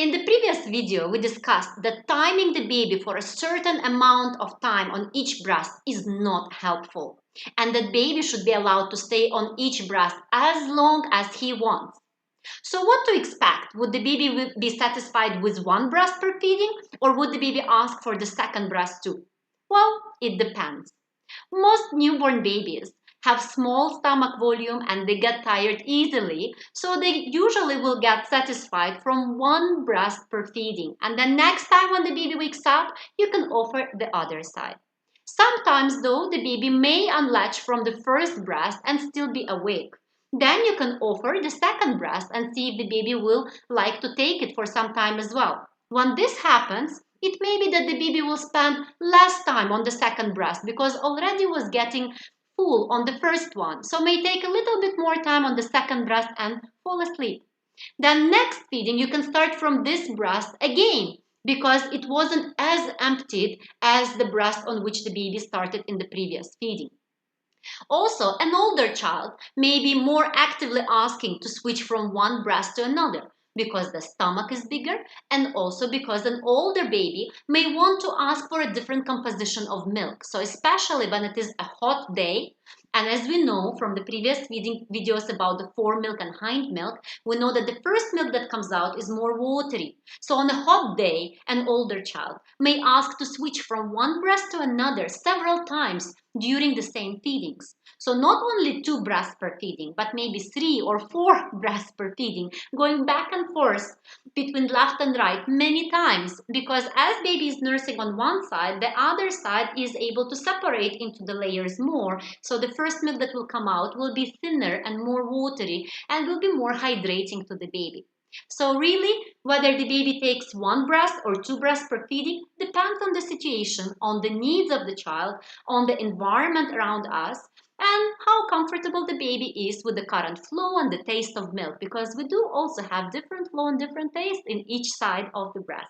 In the previous video, we discussed that timing the baby for a certain amount of time on each breast is not helpful, and that baby should be allowed to stay on each breast as long as he wants. So what to expect? Would the baby be satisfied with one breast per feeding, or would the baby ask for the second breast too? Well, it depends. Most newborn babies have small stomach volume and they get tired easily, so they usually will get satisfied from one breast per feeding. And then next time when the baby wakes up, you can offer the other side. Sometimes though, the baby may unlatch from the first breast and still be awake. Then you can offer the second breast and see if the baby will like to take it for some time as well. When this happens, it may be that the baby will spend less time on the second breast because already was getting full on the first one. So may take a little bit more time on the second breast and fall asleep. Then next feeding, you can start from this breast again because it wasn't as emptied as the breast on which the baby started in the previous feeding. Also, an older child may be more actively asking to switch from one breast to another because the stomach is bigger and also because an older baby may want to ask for a different composition of milk. So especially when it is a hot day, and as we know from the previous videos about the Foremilk and Hindmilk, we know that the first milk that comes out is more watery. So on a hot day, an older child may ask to switch from one breast to another several times during the same feedings. So not only 2 breasts per feeding, but maybe 3 or 4 breasts per feeding, going back and forth between left and right many times, because as baby is nursing on one side, the other side is able to separate into the layers more. So the first milk that will come out will be thinner and more watery and will be more hydrating to the baby. So really, whether the baby takes 1 breast or 2 breasts per feeding depends on the situation, on the needs of the child, on the environment around us, and how comfortable the baby is with the current flow and the taste of milk, because we do also have different flow and different taste in each side of the breast.